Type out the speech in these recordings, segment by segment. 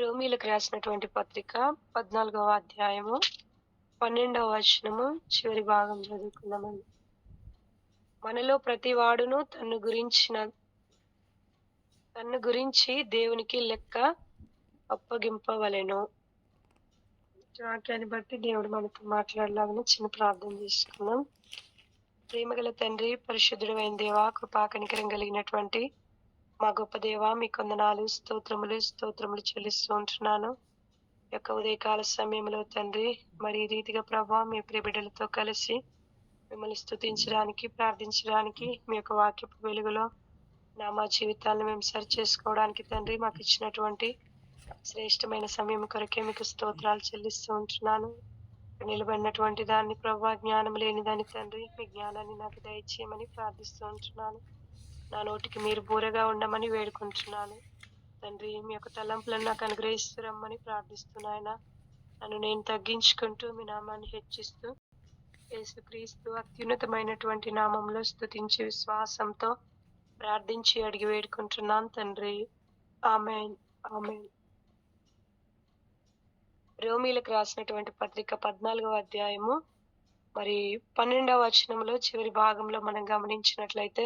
రోమీలకు రాసినటువంటి పత్రిక 14వ అధ్యాయము 12వ వచనము చివరి భాగం చదువుకుందామండి. మనలో ప్రతి వాడును తన్ను గురించి దేవునికి లెక్క అప్పగింపవలెను. వాక్యాన్ని బట్టి దేవుడు మనతో మాట్లాడలాగానే చిన్న ప్రార్థన చేసుకుందాం. ప్రేమగల తండ్రి, పరిశుద్ధుడైన దేవా, కృపా కనికరం కలిగినటువంటి మా గొప్ప దేవా, మీ కొందనాలు స్తోత్రములు చెల్లిస్తూ ఉంటున్నాను. యొక్క ఉదయకాల సమయంలో తండ్రి, మరి ఈ రీతిగా ప్రభా మీ ప్రియ బిడ్డలతో కలిసి మిమ్మల్ని స్తుతించడానికి, ప్రార్థించడానికి, మీ యొక్క వాక్యపు వెలుగులో మా జీవితాలను మేము సరి చేసుకోవడానికి తండ్రి మాకు ఇచ్చినటువంటి శ్రేష్టమైన సమయం కొరకే మీకు స్తోత్రాలు చెల్లిస్తూ ఉంటున్నాను. నిలబడినటువంటి దాన్ని ప్రభా, జ్ఞానం లేని దాన్ని తండ్రి మీ జ్ఞానాన్ని నాకు దయచేయమని ప్రార్థిస్తూ ఉంటున్నాను. నా నోటికి మీరు బూరగా ఉండమని వేడుకుంటున్నాను తండ్రి. మీ యొక్క తలంపులను నాకు అనుగ్రహిస్తూ రమ్మని ప్రార్థిస్తున్నాయన. నన్ను నేను తగ్గించుకుంటూ మీ నామాన్ని హెచ్చిస్తూ యేసుక్రీస్తు అత్యున్నతమైనటువంటి నామంలో స్తుతించి విశ్వాసంతో ప్రార్థించి అడిగి వేడుకుంటున్నాను తండ్రి. ఆమేన్, ఆమేన్. రోమీలకు రాసినటువంటి పత్రిక 14వ అధ్యాయము మరి 12వ వచనంలో చివరి భాగంలో మనం గమనించినట్లయితే,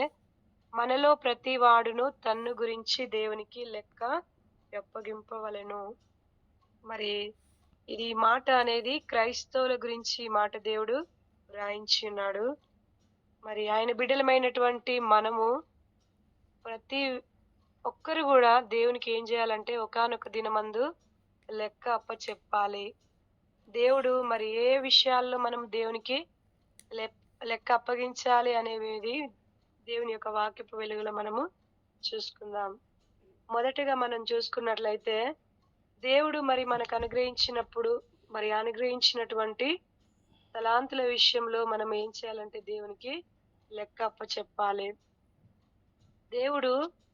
మనలో ప్రతి వాడును తన్ను గురించి దేవునికి లెక్క అప్పగింపవలెను. మరి ఇది మాట అనేది క్రైస్తవుల గురించి మాట దేవుడు వ్రాయించి ఉన్నాడు. మరి ఆయన బిడ్డలమైనటువంటి మనము ప్రతి ఒక్కరు కూడా దేవునికి ఏం చేయాలంటే ఒకానొక దినమందు లెక్క అప్పచెప్పాలి. దేవుడు మరి ఏ విషయాల్లో మనం దేవునికి లెక్క అప్పగించాలి అనేవి దేవుని యొక్క వాక్యపు వెలుగులో మనము చూసుకుందాం. మొదటగా మనం చూసుకున్నట్లయితే, దేవుడు మరి మనకు అనుగ్రహించినటువంటి తలాంతుల విషయంలో మనం ఏం చేయాలంటే దేవునికి లెక్క అప్పచెప్పాలి. దేవుడు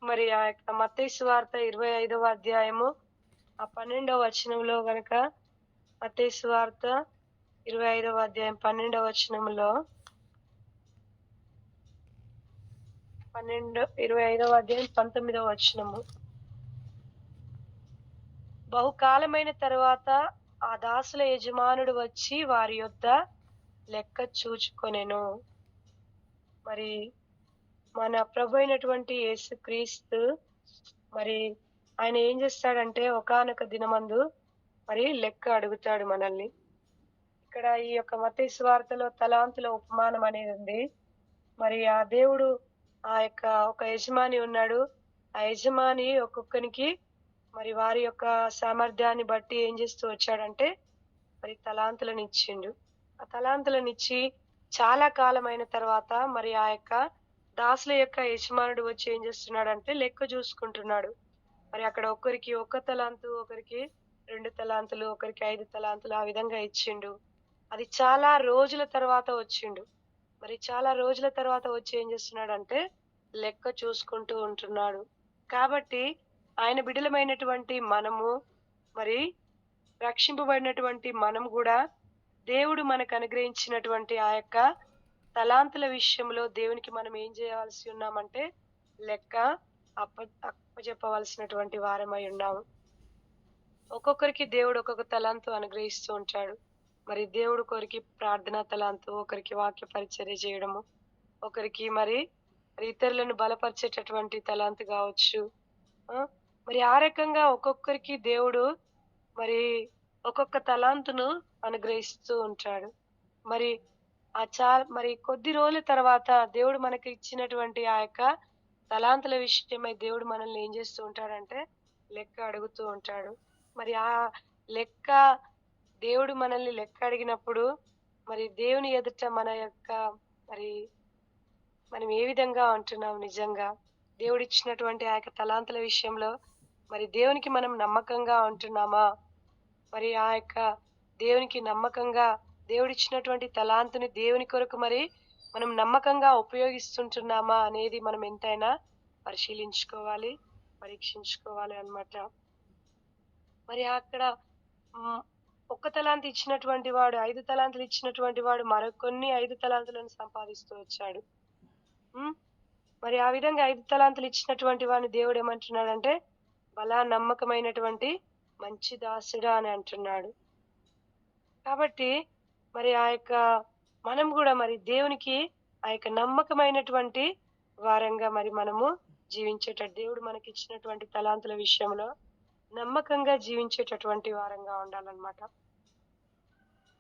మరి ఆ యొక్క మత్తయి సువార్త 25వ అధ్యాయము 12వ వచనంలో గనక, మత్తయి సువార్త 25వ అధ్యాయం 12వ వచనంలో 25వ అధ్యాయం 19వ వచనము, బహుకాలమైన తరువాత ఆ దాసుల యజమానుడు వచ్చి వారి యొద్ద లెక్క చూచుకొనెను. మరి మన ప్రభు అయినటువంటి యేసుక్రీస్తు మరి ఆయన ఏం చేస్తాడంటే ఒకానొక దినమందు మరి లెక్క అడుగుతాడు మనల్ని. ఇక్కడ ఈ యొక్క మత్తయి సువార్తలో తలాంతుల ఉపమానం అనేది ఉంది. మరి ఆ దేవుడు ఆ యొక్క ఒక యజమాని ఉన్నాడు. ఆ యజమాని ఒక్కొక్కనికి మరి వారి యొక్క సామర్థ్యాన్ని బట్టి ఏం చేస్తూ వచ్చాడంటే మరి తలాంతులను ఇచ్చిండు. ఆ తలాంతులను ఇచ్చి చాలా కాలమైన తర్వాత మరి ఆ యొక్క దాసుల యొక్క యజమానుడు వచ్చి ఏం చేస్తున్నాడంటే లెక్క చూసుకుంటున్నాడు. మరి అక్కడ ఒకరికి 1 తలాంతు, ఒకరికి 2 తలాంతులు, ఒకరికి 5 తలాంతులు ఆ విధంగా ఇచ్చిండు. అది చాలా రోజుల తర్వాత వచ్చిండు. మరి చాలా రోజుల తర్వాత వచ్చి ఏం చేస్తున్నాడంటే లెక్క చూసుకుంటూ ఉంటున్నాడు. కాబట్టి ఆయన బిడ్డలమైనటువంటి మనము మరి రక్షింపబడినటువంటి మనం కూడా దేవుడు మనకు అనుగ్రహించినటువంటి ఆ యొక్క తలాంతుల విషయంలో దేవునికి మనం ఏం చేయాల్సి ఉన్నామంటే లెక్క అప్పచెప్పవలసినటువంటి వారమై ఉన్నాము. ఒక్కొక్కరికి దేవుడు ఒక్కొక్క తలాంతు అనుగ్రహిస్తూ ఉంటాడు. మరి దేవుడు ఒకరికి ప్రార్థనా తలాంతు, ఒకరికి వాక్య పరిచర్య చేయడము, ఒకరికి మరి ఇతరులను బలపరిచేటటువంటి తలాంతు కావచ్చు. మరి ఆ రకంగా ఒక్కొక్కరికి దేవుడు మరి ఒక్కొక్క తలాంతును అనుగ్రహిస్తూ ఉంటాడు. మరి మరి కొద్ది రోజుల తర్వాత దేవుడు మనకి ఇచ్చినటువంటి ఆ యొక్క తలాంతుల విషయమై దేవుడు మనల్ని ఏం చేస్తూ ఉంటాడంటే లెక్క అడుగుతూ ఉంటాడు. మరి ఆ లెక్క దేవుడు మనల్ని లెక్క అడిగినప్పుడు మరి దేవుని ఎదుట మన యొక్క మరి మనం ఏ విధంగా ఉంటున్నాం, నిజంగా దేవుడు ఇచ్చినటువంటి ఆ యొక్క తలాంతుల విషయంలో మరి దేవునికి మనం నమ్మకంగా ఉంటున్నామా? మరి ఆ యొక్క దేవునికి నమ్మకంగా దేవుడిచ్చినటువంటి తలాంతుని దేవుని కొరకు మరి మనం నమ్మకంగా ఉపయోగిస్తుంటున్నామా అనేది మనం ఎంతైనా పరిశీలించుకోవాలి, పరీక్షించుకోవాలి అన్నమాట. మరి అక్కడ 1 తలాంతు ఇచ్చినటువంటి వాడు, 5 తలాంతులు ఇచ్చినటువంటి వాడు మరికొన్ని 5 తలాంతులను సంపాదిస్తూ వచ్చాడు. మరి ఆ విధంగా 5 తలాంతులు ఇచ్చినటువంటి వాడిని దేవుడు ఏమంటున్నాడంటే, బలా నమ్మకమైనటువంటి మంచి దాసుడా అని అంటున్నాడు. కాబట్టి మరి మనం గూడా మరి దేవునికి ఆ యొక్క నమ్మకమైనటువంటి వారంగా మరి మనము జీవించేటట్టు దేవుడు మనకిచ్చినటువంటి తలాంతుల విషయంలో నమ్మకంగా జీవించేటటువంటి వారంగా ఉండాలన్నమాట.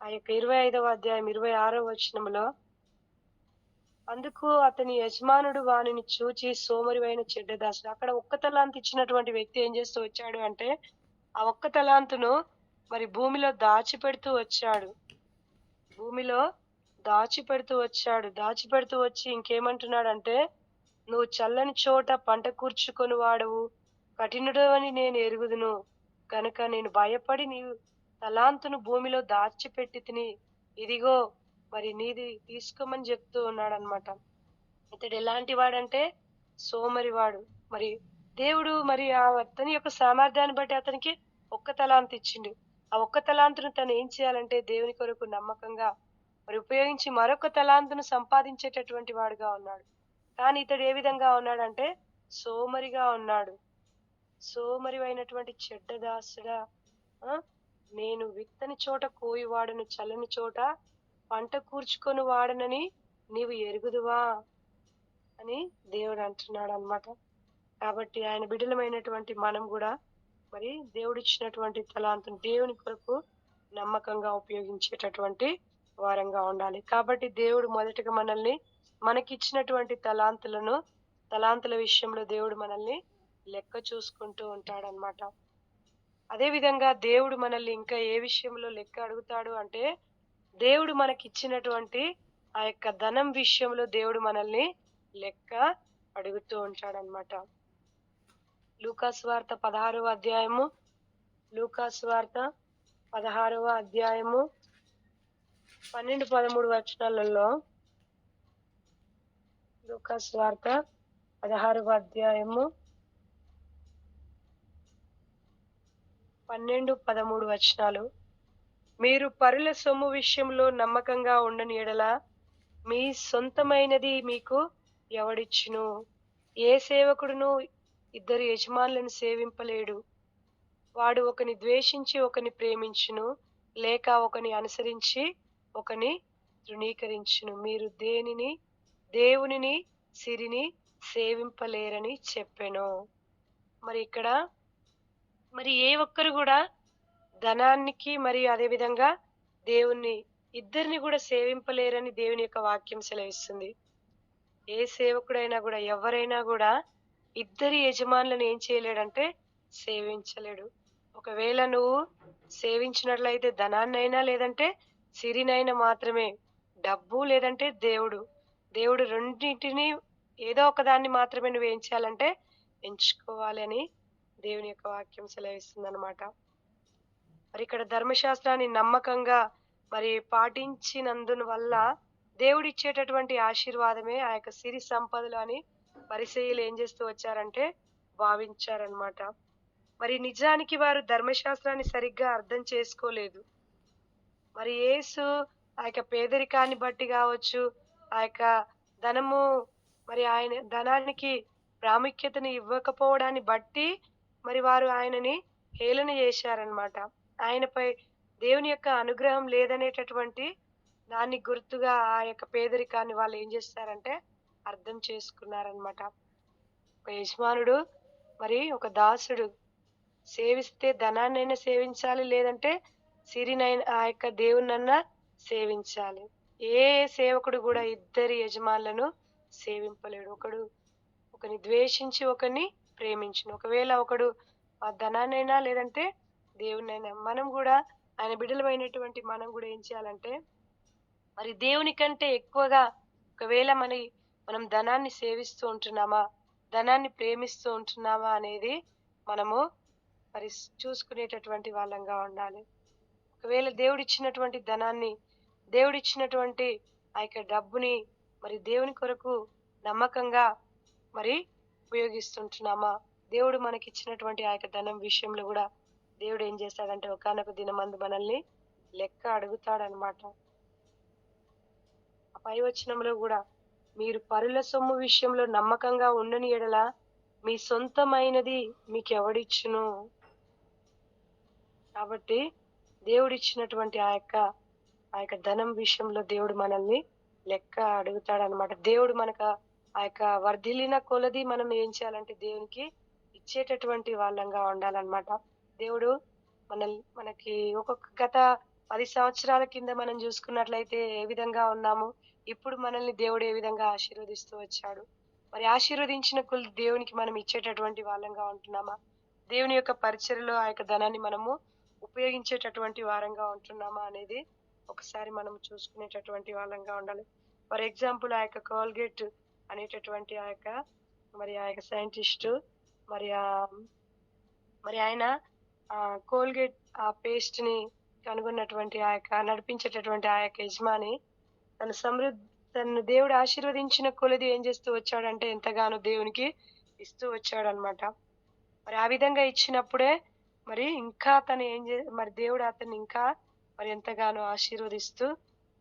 ఆ యొక్క 25వ అధ్యాయం 26వ వచనంలో, అందుకు అతని యజమానుడు వానిని చూచి సోమరివైన చెడ్డ దాసుడు. అక్కడ ఒక్క తలాంతు ఇచ్చినటువంటి వ్యక్తి ఏం చేస్తూ వచ్చాడు అంటే, ఆ ఒక్క తలాంతును మరి భూమిలో దాచిపెడుతూ వచ్చాడు. భూమిలో దాచిపెడుతూ వచ్చి ఇంకేమంటున్నాడంటే, "నువ్వు చల్లని చోట పంట కూర్చుకొని వాడవు, కఠినుడవని నేను ఎరుగుదును. గనుక నేను భయపడి నీ తలాంతును భూమిలో దాచిపెట్టి తిని, ఇదిగో మరి నీది తీసుకోమని" చెప్తూ ఉన్నాడన్నమాట. ఇతడు ఎలాంటి వాడంటే సోమరివాడు. మరి దేవుడు మరి అతని యొక్క సామర్థ్యాన్ని బట్టి అతనికి ఒక్క తలాంతు ఇచ్చిండు. ఆ ఒక్క తలాంతును తను ఏం చేయాలంటే దేవుని కొరకు నమ్మకంగా మరి ఉపయోగించి మరొక తలాంతును సంపాదించేటటువంటి వాడుగా ఉన్నాడు. కానీ ఇతడు ఏ విధంగా ఉన్నాడంటే సోమరిగా ఉన్నాడు. సోమరివైనటువంటి చెడ్డ దాసుడా, ఆ! నేను విత్తని చోట కోయువాడను, చల్లని చోట పంట కూర్చుకొని వాడనని నీవు ఎరుగుదువా అని దేవుడు అంటున్నాడన్నమాట. కాబట్టి ఆయన బిడ్డలమైనటువంటి మనం గూడా మరి దేవుడిచ్చినటువంటి తలాంతును దేవుని కొరకు నమ్మకంగా ఉపయోగించేటటువంటి వారంగా ఉండాలి. కాబట్టి దేవుడు మొదటగా మనకిచ్చినటువంటి తలాంతుల విషయంలో దేవుడు మనల్ని లెక్క చూసుకుంటూ ఉంటాడన్నమాట. అదే విధంగా దేవుడు మనల్ని ఇంకా ఏ విషయంలో లెక్క అడుగుతాడు అంటే, దేవుడు మనకిచ్చినటువంటి ఆ యొక్క ధనం విషయంలో దేవుడు మనల్ని లెక్క అడుగుతూ ఉంటాడన్నమాట. లూకాసు వార్త 16వ అధ్యాయము, లూకాసు వార్త 16వ అధ్యాయము 12, 13 వచనాలలో, లూకాసు వార్త 16వ అధ్యాయము 12, 13 వచనాలు. మీరు పరుల సొమ్ము విషయంలో నమ్మకంగా ఉండని యెడల మీ సొంతమైనది మీకు ఎవడిచ్చును? ఏ సేవకుడును ఇద్దరు యజమానులను సేవింపలేడు. వాడు ఒకని ద్వేషించి ఒకని ప్రేమించును, లేక ఒకని అనుసరించి ఒకని తృణీకరించును. మీరు దేవునిని సిరిని సేవింపలేరని చెప్పెను. మరి ఇక్కడ మరి ఏ ఒక్కరు కూడా ధనానికి మరియు అదే విధంగా దేవుణ్ణి ఇద్దరిని కూడా సేవింపలేరని దేవుని యొక్క వాక్యం సెలవిస్తుంది. ఏ సేవకుడైనా కూడా ఎవరైనా కూడా ఇద్దరి యజమానులను ఏం చేయలేడంటే సేవించలేడు. ఒకవేళ నువ్వు సేవించినట్లయితే ధనాన్నైనా లేదంటే సిరినైనా మాత్రమే. డబ్బు లేదంటే దేవుడు రెండింటిని ఏదో ఒక దాన్ని మాత్రమే నువ్వేం చేయాలంటే ఎంచుకోవాలి అని దేవుని యొక్క వాక్యం సెలవిస్తుందన్నమాట. మరి ఇక్కడ ధర్మశాస్త్రాన్ని నమ్మకంగా మరి పాటించినందున వల్ల దేవుడిచ్చేటటువంటి ఆశీర్వాదమే ఆ యొక్క సిరి సంపదలు అని పరిసయ్యులు ఏం చేస్తూ వచ్చారంటే భావించారన్నమాట. మరి నిజానికి వారు ధర్మశాస్త్రాన్ని సరిగ్గా అర్థం చేసుకోలేదు. మరి యేసు ఆ యొక్క పేదరికాన్ని బట్టి కావచ్చు, ఆ యొక్క ధనము మరి ఆయన ధనానికి ప్రాముఖ్యతను ఇవ్వకపోవడాన్ని బట్టి మరి వారు ఆయనని హేళన చేశారన్నమాట. ఆయనపై దేవుని యొక్క అనుగ్రహం లేదనేటటువంటి దాన్ని గుర్తుగా ఆ యొక్క పేదరికాన్ని వాళ్ళు ఏం చేస్తారంటే అర్థం చేసుకున్నారన్నమాట. ఒక యజమానుడు మరి ఒక దాసుడు సేవిస్తే ధనాన్నైనా సేవించాలి, లేదంటే సిరినైనా ఆ యొక్క దేవునన్నా సేవించాలి. ఏ సేవకుడు కూడా ఇద్దరి యజమానులను సేవింపలేడు. ఒకని ద్వేషించి ఒకరిని ప్రేమించును. ఒకవేళ ఒకడు ఆ ధనాన్నైనా లేదంటే దేవునైనా మనం కూడా ఆయన బిడ్డలమైనటువంటి మనం కూడా ఏం చేయాలంటే మరి దేవుని కంటే ఎక్కువగా ఒకవేళ మనం ధనాన్ని సేవిస్తూ ఉంటున్నామా, ధనాన్ని ప్రేమిస్తూ ఉంటున్నామా అనేది మనము మరి చూసుకునేటటువంటి వాళ్ళంగా ఉండాలి. ఒకవేళ దేవుడిచ్చినటువంటి ధనాన్ని, దేవుడిచ్చినటువంటి ఆ యొక్క డబ్బుని మరి దేవుని కొరకు నమ్మకంగా మరి ఉపయోగిస్తుంటున్నామా? దేవుడు మనకిచ్చినటువంటి ఆ యొక్క ధనం విషయంలో కూడా దేవుడు ఏం చేస్తాడంటే ఒకానొక దినమందు మనల్ని లెక్క అడుగుతాడనమాట. ఆ పై వచనంలో కూడా మీరు పరుల సొమ్ము విషయంలో నమ్మకంగా ఉండని యెడల మీ సొంతమైనది మీకెవడిచ్చును? కాబట్టి దేవుడిచ్చినటువంటి ఆ యొక్క ధనం విషయంలో దేవుడు మనల్ని లెక్క అడుగుతాడనమాట. దేవుడు మనకు ఆ యొక్క వర్ధిల్లిన కొలది మనం ఏం చేయాలంటే దేవునికి ఇచ్చేటటువంటి వాళ్ళంగా ఉండాలనమాట. దేవుడు మనకి గత 10 సంవత్సరాల కింద మనం చూసుకున్నట్లయితే ఏ విధంగా ఉన్నాము, ఇప్పుడు మనల్ని దేవుడు ఏ విధంగా ఆశీర్వదిస్తూ వచ్చాడు. మరి ఆశీర్వదించిన కొలది దేవునికి మనం ఇచ్చేటటువంటి వాళ్ళంగా ఉంటున్నామా? దేవుని యొక్క పరిచర్యలో ఆ యొక్క ధనాన్ని మనము ఉపయోగించేటటువంటి వారంగా ఉంటున్నామా అనేది ఒకసారి మనం చూసుకునేటటువంటి వాళ్ళంగా ఉండాలి. ఫర్ ఎగ్జాంపుల్ ఆ యొక్క కోల్గేట్ అనేటటువంటి ఆ యొక్క సైంటిస్టు మరి మరి ఆయన కోల్గేట్ ఆ పేస్ట్‌ని కనుగొన్నటువంటి నడిపించేటటువంటి ఆ యొక్క యజమాని తన తనను దేవుడు ఆశీర్వదించిన కొలది ఏం చేస్తూ వచ్చాడంటే ఎంతగానో దేవునికి ఇస్తూ వచ్చాడన్నమాట. మరి ఆ విధంగా ఇచ్చినప్పుడే మరి ఇంకా తను మరి దేవుడు అతన్ని ఇంకా మరి ఎంతగానో ఆశీర్వదిస్తూ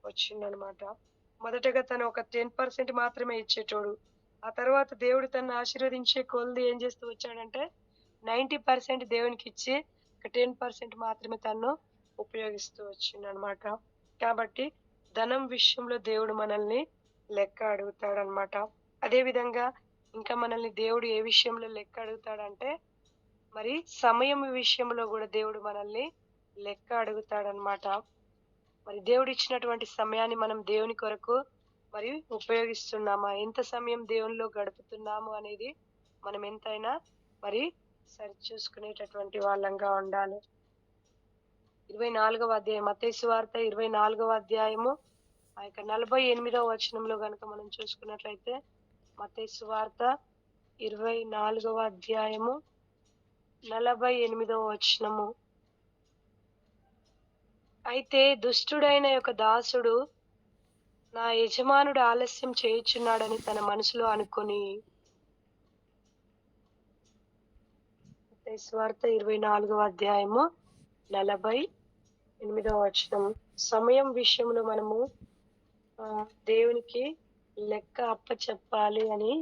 వచ్చిండనమాట. మొదటగా తను ఒక 10% మాత్రమే ఇచ్చేటోడు. ఆ తర్వాత దేవుడు తనను ఆశీర్వదించే కొలది ఏం చేస్తూ వచ్చాడంటే 90% దేవునికిచ్చి ఒక 10% మాత్రమే తను ఉపయోగిస్తూ వచ్చిండనమాట. కాబట్టి ధనం విషయంలో దేవుడు మనల్ని లెక్క అడుగుతాడనమాట. అదే విధంగా ఇంకా మనల్ని దేవుడు ఏ విషయంలో లెక్క అడుగుతాడంటే మరి సమయం విషయంలో గూడా దేవుడు మనల్ని లెక్క అడుగుతాడనమాట. మరి దేవుడిచ్చినటువంటి సమయాన్ని మనం దేవుని కొరకు మరి ఉపయోగిస్తున్నామా? ఎంత సమయం దేవునిలో గడుపుతున్నాము అనేది మనం ఎంతైనా మరి సరిచూసుకునేటటువంటి వాళ్ళంగా ఉండాలి. 24వ అధ్యాయం మత్తయి సువార్త 24వ అధ్యాయము ఆ యొక్క 48వ వచనంలో గనుక మనం చూసుకున్నట్లయితే మత్తయి సువార్త 24వ అధ్యాయము 48వ వచనము. అయితే దుష్టుడైన యొక్క దాసుడు నా యజమానుడు ఆలస్యం చేయుచున్నాడని తన మనసులో అనుకొని మత్తయి సువార్త 24వ అధ్యాయము 48వ వచనం. సమయం విషయంలో మనము దేవునికి లెక్క అప్పచెప్పాలి అని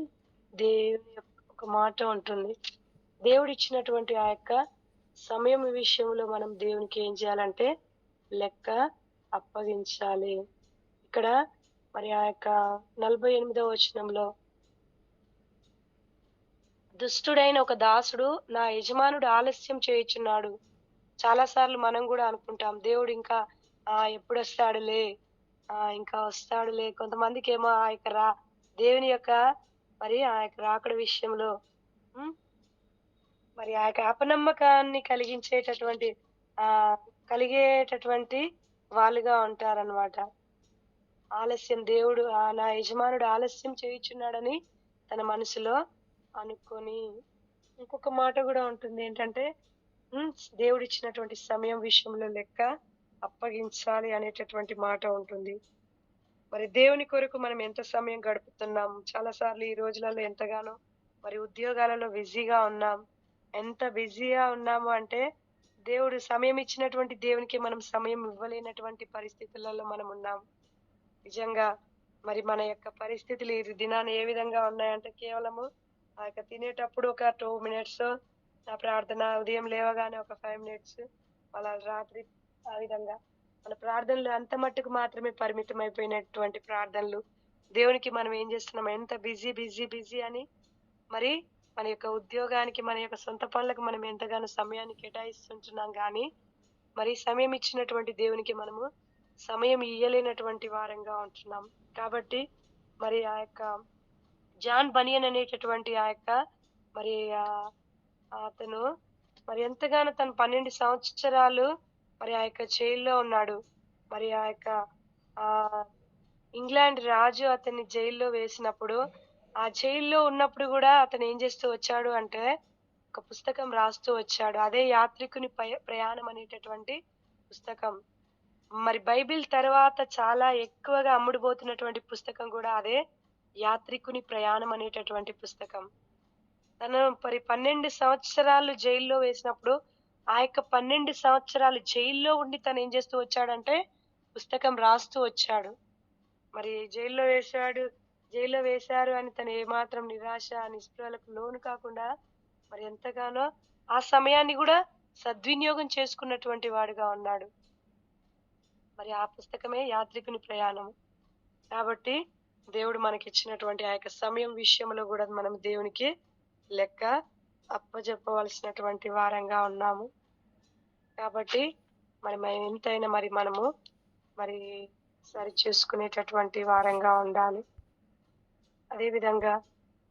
దేవుని యొక్క ఒక మాట ఉంటుంది. దేవుడిచ్చినటువంటి ఆ యొక్క సమయం విషయంలో మనం దేవునికి ఏం చేయాలంటే లెక్క అప్పగించాలి. ఇక్కడ మరి ఆ యొక్క 48వ వచనంలో దుష్టుడైన ఒక దాసుడు నా యజమానుడు ఆలస్యం చేయుచున్నాడు. చాలా సార్లు మనం గూడా అనుకుంటాం దేవుడు ఇంకా ఎప్పుడొస్తాడులే, ఇంకా వస్తాడులే. కొంతమందికేమో ఆ యొక్క దేవుని యొక్క మరి ఆ యొక్క రాకడ విషయంలో హ్మ్. మరి ఆ యొక్క అపనమ్మకాన్ని కలిగేటటువంటి వాళ్ళుగా ఉంటారనమాట. దేవుడు నా యజమానుడు ఆలస్యం చేయుచున్నాడని తన మనసులో అనుకోని. ఇంకొక మాట గూడా ఉంటుంది ఏంటంటే దేవుడిచ్చినటువంటి సమయం విషయంలో లెక్క అప్పగించాలి అనేటటువంటి మాట ఉంటుంది. మరి దేవుని కొరకు మనం ఎంత సమయం గడుపుతున్నాం? చాలా సార్లు ఈ రోజులలో ఎంతగానో మరి ఉద్యోగాలలో బిజీగా ఉన్నాం. ఎంత బిజీగా ఉన్నాము అంటే దేవుడు సమయం ఇచ్చినటువంటి దేవునికి మనం సమయం ఇవ్వలేనటువంటి పరిస్థితులలో మనం ఉన్నాం. నిజంగా మరి మన యొక్క పరిస్థితులు ఈ దినాన ఏ విధంగా ఉన్నాయంటే కేవలము ఆ యొక్క తినేటప్పుడు ఒక 2 మినిట్స్ ప్రార్థన, ఉదయం లేవగానే ఒక 5 మినిట్స్, అలా రాత్రి ఆ విధంగా మన ప్రార్థనలు అంత మట్టుకు మాత్రమే పరిమితమైపోయినటువంటి ప్రార్థనలు. దేవునికి మనం ఏం చేస్తున్నాం ఎంత బిజీ అని మరి మన యొక్క ఉద్యోగానికి, మన యొక్క సొంత పనులకు మనం ఎంతగానో సమయాన్ని కేటాయిస్తుంటున్నాం గానీ, మరి సమయం ఇచ్చినటువంటి దేవునికి మనము సమయం ఇయ్యలేనటువంటి వారంగా ఉంటున్నాం. కాబట్టి మరి ఆ యొక్క జాన్ బనియన్ అనేటటువంటి మరి అతను మరి ఎంతగానో తను 12 సంవత్సరాలు మరి ఆ యొక్క జైల్లో ఉన్నాడు. మరి ఆ యొక్క ఆహ్, ఇంగ్లాండ్ రాజు అతన్ని జైల్లో వేసినప్పుడు, ఆ జైల్లో ఉన్నప్పుడు గూడా అతను ఏం చేస్తూ వచ్చాడు అంటే, ఒక పుస్తకం రాస్తూ వచ్చాడు. అదే యాత్రికుని ప్రయాణం అనేటటువంటి పుస్తకం. మరి బైబిల్ తర్వాత చాలా ఎక్కువగా అమ్ముడుబోతున్నటువంటి పుస్తకం గూడా అదే యాత్రికుని ప్రయాణం అనేటటువంటి పుస్తకం. తను మరి 12 సంవత్సరాలు జైల్లో వేసినప్పుడు, ఆ యొక్క 12 సంవత్సరాలు జైల్లో ఉండి తనేం చేస్తూ వచ్చాడంటే, పుస్తకం రాస్తూ వచ్చాడు. మరి జైల్లో వేశారు అని తను ఏమాత్రం నిరాశ, నిస్పృహలకు లోను కాకుండా మరి ఎంతగానో ఆ సమయాన్ని గూడా సద్వినియోగం చేసుకున్నటువంటి వాడుగా ఉన్నాడు. మరి ఆ పుస్తకమే యాత్రికుని ప్రయాణం. కాబట్టి దేవుడు మనకిచ్చినటువంటి ఆ యొక్క సమయం విషయంలో గూడా మనం దేవునికి లెక్క అప్పజెప్పవలసినటువంటి వారంగా ఉన్నాము. కాబట్టి ఎంతైనా మనము మరి సరిచేసుకునేటటువంటి వారంగా ఉండాలి. అదే విధంగా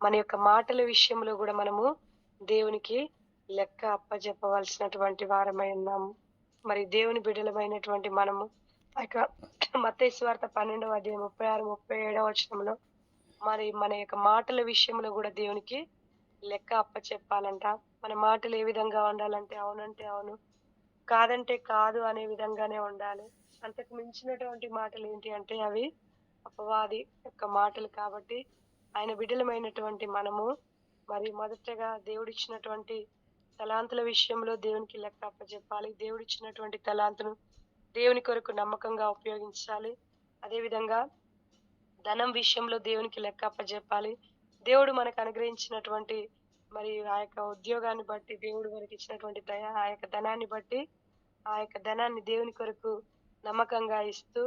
మన యొక్క మాటల విషయంలో గూడా మనము దేవునికి లెక్క అప్పజెప్పవలసినటువంటి వారమై ఉన్నాము. మరి దేవుని బిడ్డలమైనటువంటి మనము ఆ యొక్క మత్తయి సువార్త 12వ అధ్యాయం 36, 37వ వచనంలో మరి మన యొక్క మాటల విషయంలో గూడా దేవునికి లెక్క అప్పచెప్పాలంట. మన మాటలు ఏ విధంగా ఉండాలంటే అవునంటే అవును, కాదంటే కాదు అనే విధంగానే ఉండాలి. అంతకు మించినటువంటి మాటలు ఏంటి అంటే అవి అపవాది యొక్క మాటలు. కాబట్టి ఆయన బిడ్డలమైనటువంటి మనము మరి మొదటగా దేవుడిచ్చినటువంటి తలాంతుల విషయంలో దేవునికి లెక్క అప్పచెప్పాలి. దేవుడిచ్చినటువంటి తలాంతును దేవుని కొరకు నమ్మకంగా ఉపయోగించాలి. అదే విధంగా ధనం విషయంలో దేవునికి లెక్క అప్పజెప్పాలి. దేవుడు మనకు అనుగ్రహించినటువంటి మరి ఆ యొక్క ఉద్యోగాన్ని బట్టి, దేవుడు మనకిచ్చినటువంటి ఆ యొక్క ధనాన్ని బట్టి, ఆ యొక్క ధనాన్ని దేవుని కొరకు నమ్మకంగా ఇస్తూ,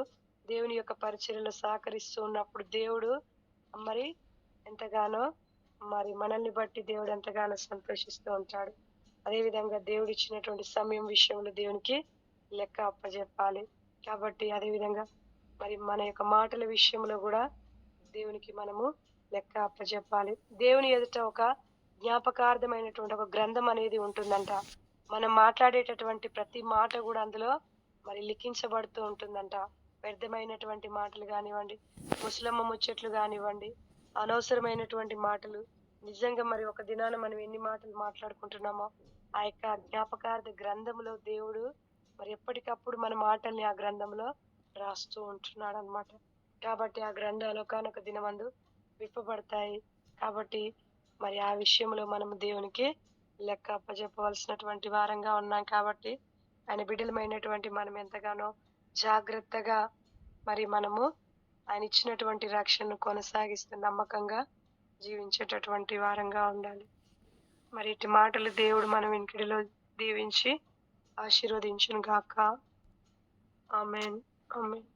దేవుని యొక్క పరిచర్యలో సహకరిస్తూ ఉన్నప్పుడు దేవుడు మరి ఎంతగానో మరి మనల్ని బట్టి దేవుడు ఎంతగానో సంతోషిస్తూ ఉంటాడు. అదే విధంగా దేవుడిచ్చినటువంటి సమయం విషయంలో దేవునికి లెక్క అప్పజెప్పాలి. కాబట్టి అదే విధంగా మరి మన యొక్క మాటల విషయంలో గూడా దేవునికి మనము లెక్క అప్పజెప్పాలి. దేవుని ఎదుట ఒక జ్ఞాపకార్థమైనటువంటి ఒక గ్రంథం అనేది ఉంటుందంట. మనం మాట్లాడేటటువంటి ప్రతి మాట గూడా అందులో మరి లిఖించబడుతూ ఉంటుందంట. వ్యర్థమైనటువంటి మాటలు గానివ్వండి, ముసలమ్మ ముచ్చట్లు గానివ్వండి, అనవసరమైనటువంటి మాటలు, నిజంగా మరి ఒక దినాన మనం ఎన్ని మాటలు మాట్లాడుకుంటున్నామో ఆ యొక్క జ్ఞాపకార్థ గ్రంథంలో దేవుడు మరి ఎప్పటికప్పుడు మన మాటల్ని ఆ గ్రంథంలో రాస్తూ ఉంటున్నాడన్నమాట. కాబట్టి ఆ గ్రంథాలు ఒకానొక దినమందు విప్పబడతాయి. కాబట్టి మరి ఆ విషయంలో మనము దేవునికి లెక్క అప్పజెప్పవలసినటువంటి వారంగా ఉన్నాం. కాబట్టి ఆయన బిడ్డలమైనటువంటి మనం ఎంతగానో జాగ్రత్తగా మరి మనము ఆయన ఇచ్చినటువంటి రక్షణను కొనసాగిస్తూ నమ్మకంగా జీవించేటటువంటి వారంగా ఉండాలి. మరి ఇటు మాటలు దేవుడు మన వినికిడిలో దీవించి ఆశీర్వదించును గాక. ఆమేన్. ఆమేన్.